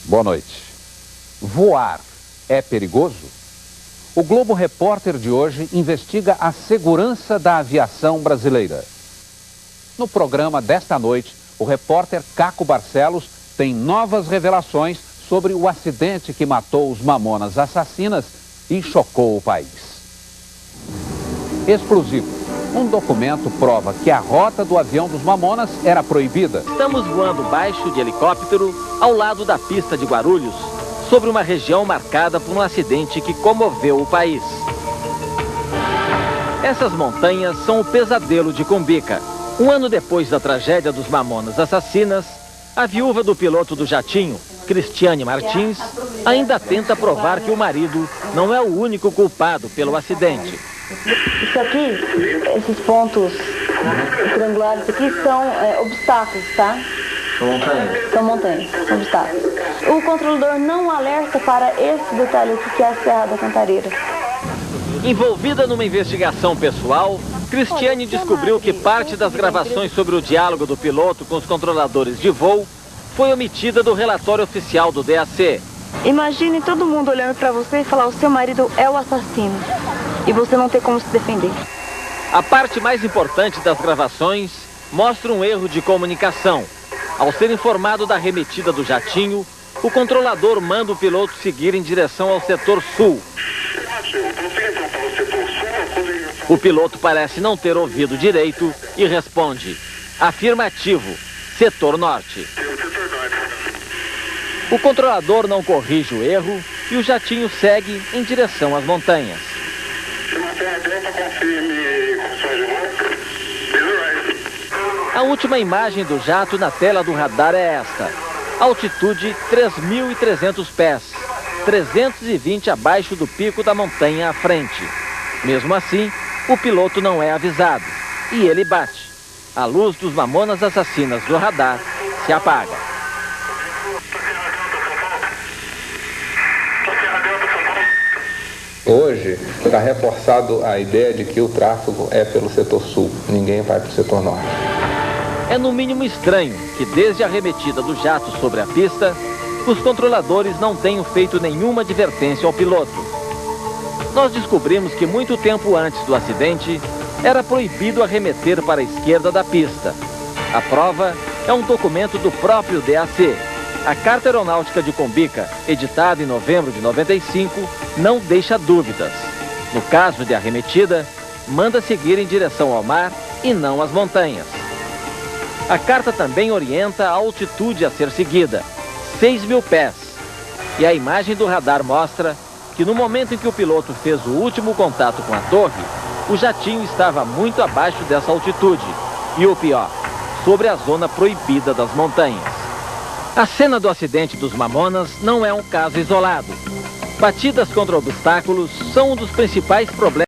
Boa noite. Voar é perigoso? O Globo Repórter de hoje investiga a segurança da aviação brasileira. No programa desta noite, o repórter Caco Barcelos tem novas revelações sobre o acidente que matou os Mamonas Assassinas e chocou o país. Explosivo. Um documento prova que a rota do avião dos Mamonas era proibida. Estamos voando baixo de helicóptero ao lado da pista de Guarulhos, sobre uma região marcada por um acidente que comoveu o país. Essas montanhas são o pesadelo de Cumbica. Um ano depois da tragédia dos Mamonas Assassinas, a viúva do piloto do jatinho, Cristiane Martins, ainda tenta provar que o marido não é o único culpado pelo acidente. Isso aqui, esses pontos triangulares aqui são obstáculos, tá? São montanhas, são obstáculos. O controlador não alerta para esse detalhe aqui, que é a Serra da Cantareira. Envolvida numa investigação pessoal, Cristiane descobriu que parte das gravações sobre o diálogo do piloto com os controladores de voo foi omitida do relatório oficial do DAC. Imagine todo mundo olhando para você e falar: o seu marido é o assassino, e você não ter como se defender. A parte mais importante das gravações mostra um erro de comunicação. Ao ser informado da arremetida do jatinho, o controlador manda o piloto seguir em direção ao setor sul. O piloto parece não ter ouvido direito e responde: afirmativo, setor norte. O controlador não corrige o erro e o jatinho segue em direção às montanhas. A última imagem do jato na tela do radar é esta. Altitude 3.300 pés, 320 abaixo do pico da montanha à frente. Mesmo assim, o piloto não é avisado e ele bate. A luz dos Mamonas Assassinas do radar se apaga. Hoje está reforçado a ideia de que o tráfego é pelo setor sul, ninguém vai para o setor norte. É no mínimo estranho que desde a arremetida do jato sobre a pista, os controladores não tenham feito nenhuma advertência ao piloto. Nós descobrimos que muito tempo antes do acidente, era proibido arremeter para a esquerda da pista. A prova é um documento do próprio DAC. A Carta Aeronáutica de Cumbica, editada em novembro de 95, não deixa dúvidas. No caso de arremetida, manda seguir em direção ao mar e não às montanhas. A carta também orienta a altitude a ser seguida, 6.000 pés. E a imagem do radar mostra que no momento em que o piloto fez o último contato com a torre, o jatinho estava muito abaixo dessa altitude. E o pior, sobre a zona proibida das montanhas. A cena do acidente dos Mamonas não é um caso isolado. Batidas contra obstáculos são um dos principais problemas.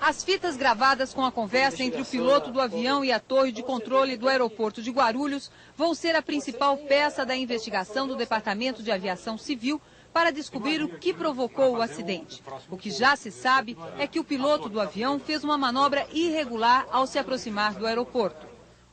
As fitas gravadas com a conversa entre o piloto do avião e a torre de controle do aeroporto de Guarulhos vão ser a principal peça da investigação do Departamento de Aviação Civil para descobrir o que provocou o acidente. O que já se sabe é que o piloto do avião fez uma manobra irregular ao se aproximar do aeroporto.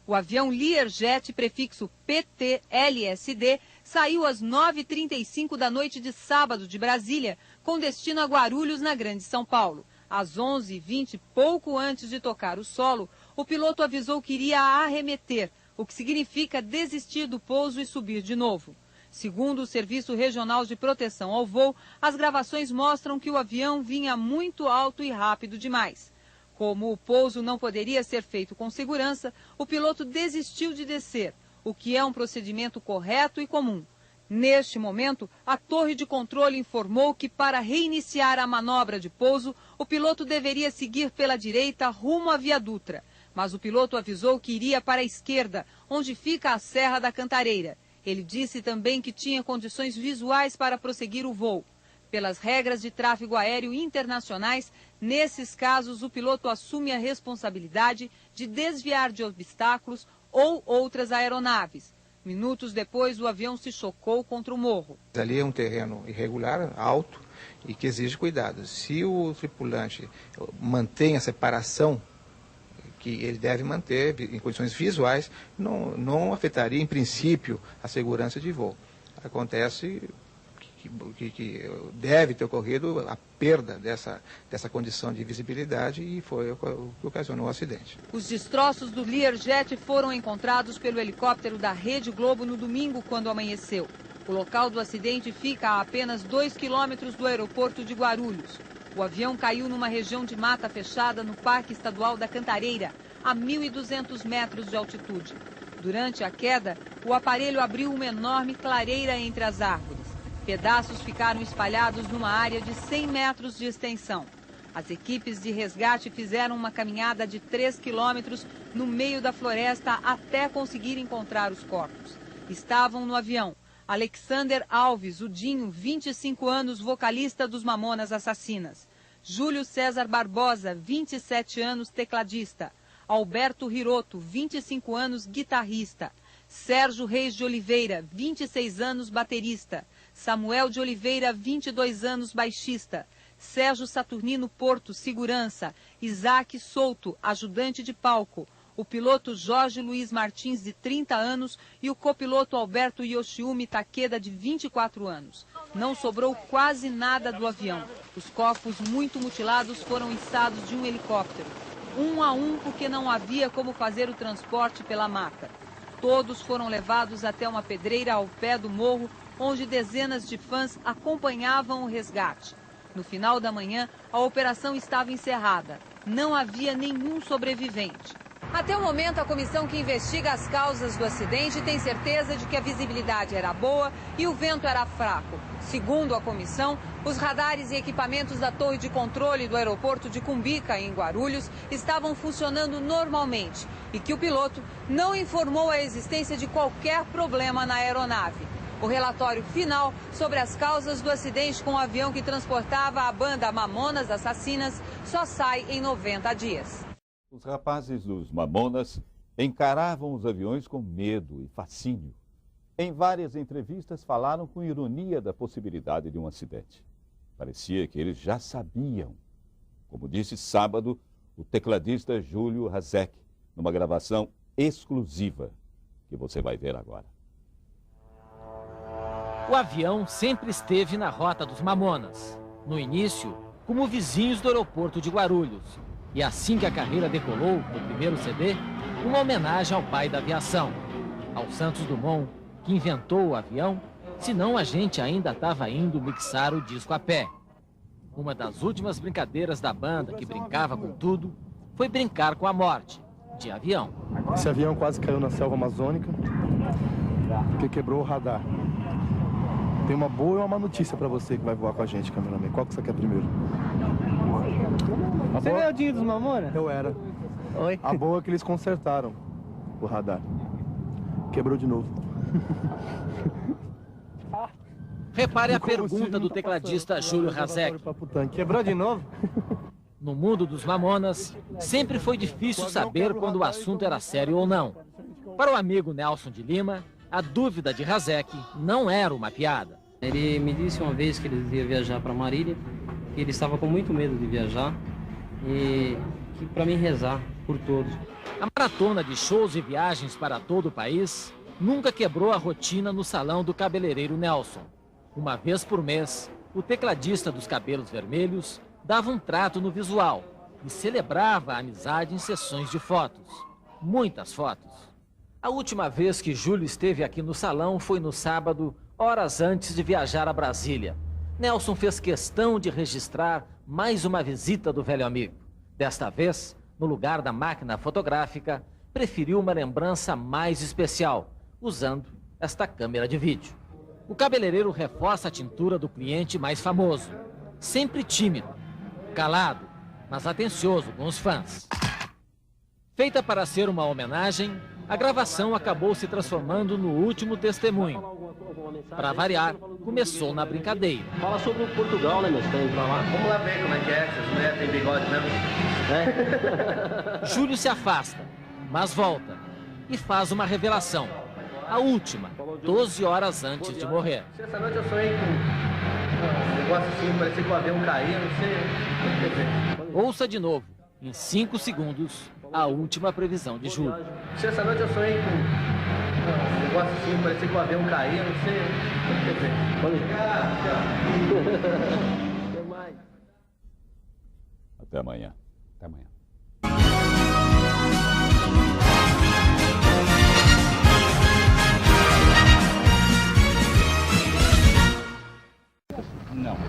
O avião Learjet, prefixo PT-LSD, saiu às 9h35 da noite de sábado de Brasília, com destino a Guarulhos, na Grande São Paulo. Às 11h20, pouco antes de tocar o solo, o piloto avisou que iria arremeter, o que significa desistir do pouso e subir de novo. Segundo o Serviço Regional de Proteção ao Voo, as gravações mostram que o avião vinha muito alto e rápido demais. Como o pouso não poderia ser feito com segurança, o piloto desistiu de descer, o que é um procedimento correto e comum. Neste momento, a torre de controle informou que para reiniciar a manobra de pouso, o piloto deveria seguir pela direita rumo à Via Dutra. Mas o piloto avisou que iria para a esquerda, onde fica a Serra da Cantareira. Ele disse também que tinha condições visuais para prosseguir o voo. Pelas regras de tráfego aéreo internacionais, nesses casos o piloto assume a responsabilidade de desviar de obstáculos ou outras aeronaves. Minutos depois, o avião se chocou contra o morro. Ali é um terreno irregular, alto, e que exige cuidado. Se o tripulante mantém a separação que ele deve manter em condições visuais, não afetaria, em princípio, a segurança de voo. Acontece que deve ter ocorrido a perda dessa condição de visibilidade e foi o que ocasionou o acidente. Os destroços do Learjet foram encontrados pelo helicóptero da Rede Globo no domingo, quando amanheceu. O local do acidente fica a apenas 2 quilômetros do aeroporto de Guarulhos. O avião caiu numa região de mata fechada no Parque Estadual da Cantareira, a 1.200 metros de altitude. Durante a queda, o aparelho abriu uma enorme clareira entre as árvores. Pedaços ficaram espalhados numa área de 100 metros de extensão. As equipes de resgate fizeram uma caminhada de 3 quilômetros no meio da floresta até conseguir encontrar os corpos. Estavam no avião Alexander Alves, o Dinho, 25 anos, vocalista dos Mamonas Assassinas. Júlio César Barbosa, 27 anos, tecladista. Alberto Hiroto, 25 anos, guitarrista. Sérgio Reis de Oliveira, 26 anos, baterista. Samuel de Oliveira, 22 anos, baixista. Sérgio Saturnino Porto, segurança. Isaac Souto, ajudante de palco. O piloto Jorge Luiz Martins, de 30 anos, e o copiloto Alberto Yoshiumi Takeda, de 24 anos. Não sobrou quase nada do avião. Os corpos muito mutilados foram içados de um helicóptero. Um a um, porque não havia como fazer o transporte pela mata. Todos foram levados até uma pedreira ao pé do morro, onde dezenas de fãs acompanhavam o resgate. No final da manhã, a operação estava encerrada. Não havia nenhum sobrevivente. Até o momento, a comissão que investiga as causas do acidente tem certeza de que a visibilidade era boa e o vento era fraco. Segundo a comissão, os radares e equipamentos da torre de controle do aeroporto de Cumbica, em Guarulhos, estavam funcionando normalmente e que o piloto não informou a existência de qualquer problema na aeronave. O relatório final sobre as causas do acidente com o avião que transportava a banda Mamonas Assassinas só sai em 90 dias. Os rapazes dos Mamonas encaravam os aviões com medo e fascínio. Em várias entrevistas falaram com ironia da possibilidade de um acidente. Parecia que eles já sabiam. Como disse sábado o tecladista Júlio Hazek, numa gravação exclusiva que você vai ver agora. O avião sempre esteve na rota dos Mamonas. No início, como vizinhos do aeroporto de Guarulhos. E assim que a carreira decolou no primeiro CD, uma homenagem ao pai da aviação, ao Santos Dumont, que inventou o avião, senão a gente ainda estava indo mixar o disco a pé. Uma das últimas brincadeiras da banda, que brincava com tudo, foi brincar com a morte, de avião. Esse avião quase caiu na selva amazônica, porque quebrou o radar. Tem uma boa e uma má notícia para você que vai voar com a gente, cameraman. Qual que você quer primeiro? Você ganhou o dinheiro dos Mamonas? Eu era. Oi? A boa é que eles consertaram o radar. Quebrou de novo. Repare a pergunta do tecladista Júlio Hazek. Quebrou de novo? No mundo dos Mamonas, sempre foi difícil saber quando o assunto era sério ou não. Para o amigo Nelson de Lima, a dúvida de Hazek não era uma piada. Ele me disse uma vez que ele ia viajar para Marília, que ele estava com muito medo de viajar e que para mim rezar por todos. A maratona de shows e viagens para todo o país nunca quebrou a rotina no salão do cabeleireiro Nelson. Uma vez por mês, o tecladista dos Cabelos Vermelhos dava um trato no visual e celebrava a amizade em sessões de fotos. Muitas fotos. A última vez que Júlio esteve aqui no salão foi no sábado, horas antes de viajar a Brasília. Nelson fez questão de registrar mais uma visita do velho amigo. Desta vez, no lugar da máquina fotográfica, preferiu uma lembrança mais especial, usando esta câmera de vídeo. O cabeleireiro reforça a tintura do cliente mais famoso. Sempre tímido, calado, mas atencioso com os fãs. Feita para ser uma homenagem, A gravação acabou se transformando no último testemunho. Para variar, começou na brincadeira. Fala sobre o Portugal, né, meu? Você tá indo pra lá? Vamos lá ver como é que é, essas mulheres têm bigode mesmo. Júlio se afasta, mas volta e faz uma revelação. A última, 12 horas antes de morrer. Essa noite eu sonhei com um negócio assim, parecia que o avião caía, não sei. Ouça de novo, em 5 segundos, a última previsão de Júlio. Essa noite eu sonhei com um negócio assim, parecia que o avião caía, não sei. Até amanhã. Até amanhã.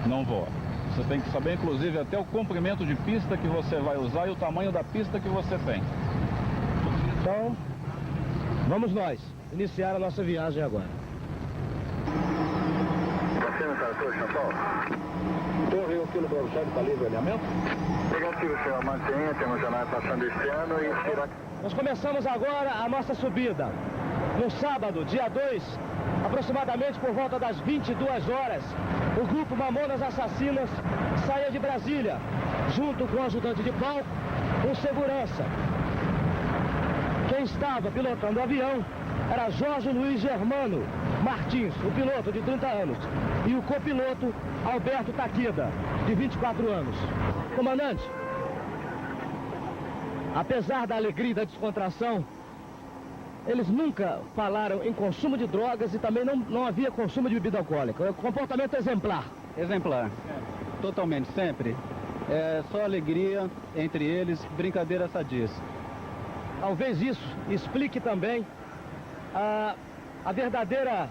Não voa. Você tem que saber, inclusive, até o comprimento de pista que você vai usar e o tamanho da pista que você tem. Então, vamos nós iniciar a nossa viagem agora. Torre 1 kg Bravo Charlie, está livre alinhamento? Negativo, senhor. Mantenha, temos jornal passando este ano e inspira. Nós começamos agora a nossa subida. No sábado, dia 2, aproximadamente por volta das 22 horas, o grupo Mamonas Assassinas saía de Brasília, junto com o ajudante de palco, com segurança. Quem estava pilotando o avião era Jorge Luiz Germano Martins, o piloto de 30 anos, e o copiloto Alberto Taquida, de 24 anos. Comandante, apesar da alegria e da descontração, eles nunca falaram em consumo de drogas e também não havia consumo de bebida alcoólica. É comportamento exemplar. Exemplar. Totalmente, sempre. É só alegria entre eles, brincadeira sadia. Talvez isso explique também a verdadeira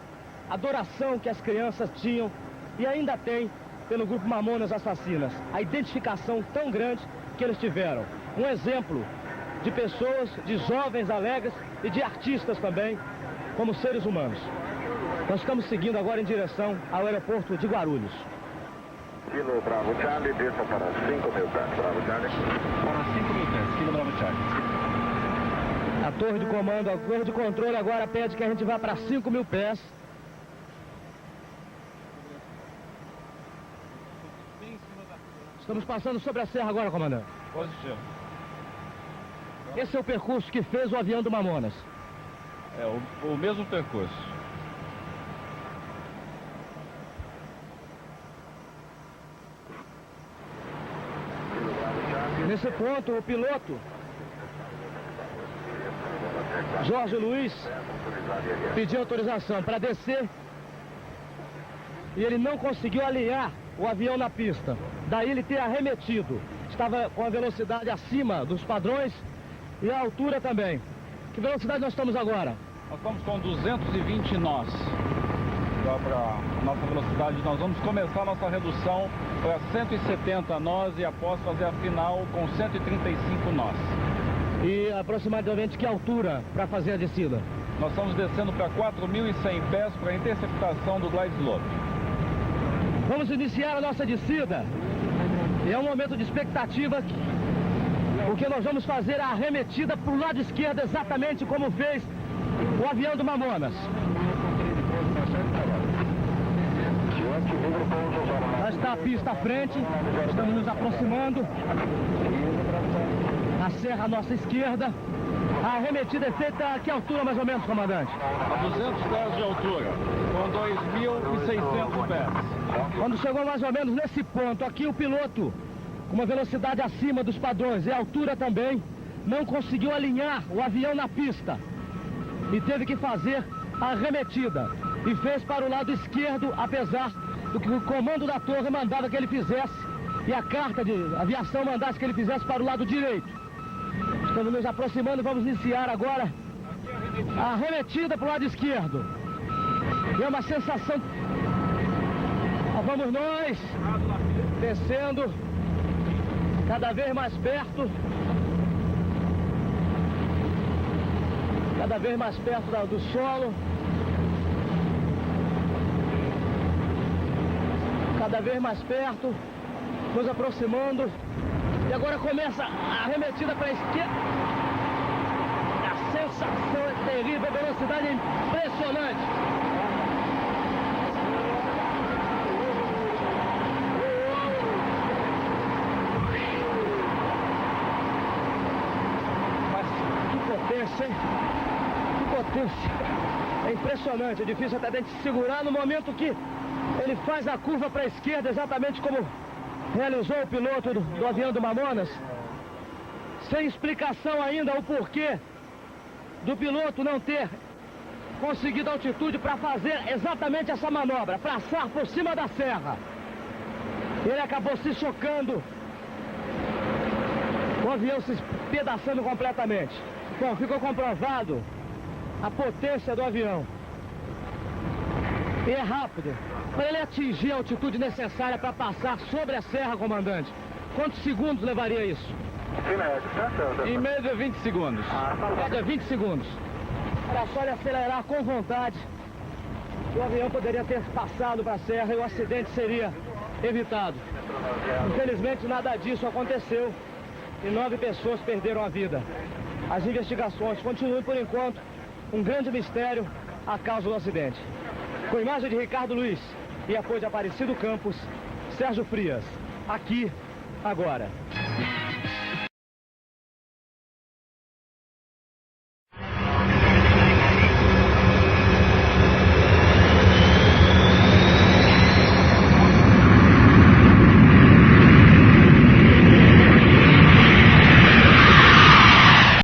adoração que as crianças tinham e ainda têm pelo grupo Mamonas Assassinas. A identificação tão grande que eles tiveram. Um exemplo de pessoas, de jovens alegres e de artistas também, como seres humanos. Nós estamos seguindo agora em direção ao aeroporto de Guarulhos. Kilo Bravo Charlie, desça para 5.000 pés. Bravo Charlie. Para 5.000 pés, Kilo Bravo Charlie. A torre de comando, a torre de controle agora pede que a gente vá para 5.000 pés. Estamos passando sobre a serra agora, comandante. Positivo. Esse é o percurso que fez o avião do Mamonas. É o mesmo percurso. Nesse ponto, o piloto Jorge Luiz pediu autorização para descer e ele não conseguiu alinhar o avião na pista. Daí ele ter arremetido. Estava com a velocidade acima dos padrões e a altura também. Que velocidade nós estamos agora? Nós estamos com 220 nós. Dá para a nossa velocidade. Nós vamos começar a nossa redução para 170 nós e após fazer a final com 135 nós. E aproximadamente que altura para fazer a descida? Nós estamos descendo para 4.100 pés para a interceptação do glide slope. Vamos iniciar a nossa descida. E é um momento de expectativa, porque nós vamos fazer a arremetida para o lado esquerdo, exatamente como fez o avião do Mamonas. Já está a pista à frente, estamos nos aproximando. A serra à nossa esquerda. A arremetida é feita a que altura mais ou menos, comandante? A 200 pés de altura, com 2.600 pés. Quando chegou mais ou menos nesse ponto, aqui o piloto, com uma velocidade acima dos padrões e altura também, não conseguiu alinhar o avião na pista. E teve que fazer a arremetida. E fez para o lado esquerdo, apesar do que o comando da torre mandava que ele fizesse. E a carta de aviação mandasse que ele fizesse para o lado direito. Estamos nos aproximando, vamos iniciar agora a arremetida para o lado esquerdo. E é uma sensação... Lá vamos nós, descendo, cada vez mais perto. Cada vez mais perto do solo. Cada vez mais perto, nos aproximando. E agora começa a arremetida para a esquerda. A sensação é terrível, a velocidade é impressionante. Mas que potência, hein? Que potência. É impressionante, é difícil até a gente segurar no momento que ele faz a curva para a esquerda, exatamente como realizou o piloto do avião do Mamonas. Sem explicação ainda o porquê do piloto não ter conseguido altitude para fazer exatamente essa manobra, passar por cima da serra. Ele acabou se chocando, o avião se espedaçando completamente. Bom, ficou comprovado a potência do avião. E é rápido. Para ele atingir a altitude necessária para passar sobre a serra, comandante, quantos segundos levaria isso? Em média 20 segundos. Em média 20 segundos. Era só ele acelerar com vontade. O avião poderia ter passado para a serra e o acidente seria evitado. Infelizmente nada disso aconteceu e 9 pessoas perderam a vida. As investigações continuam por enquanto um grande mistério a causa do acidente. Com imagem de Ricardo Luiz e apoio de Aparecido Campos, Sérgio Frias, aqui, agora.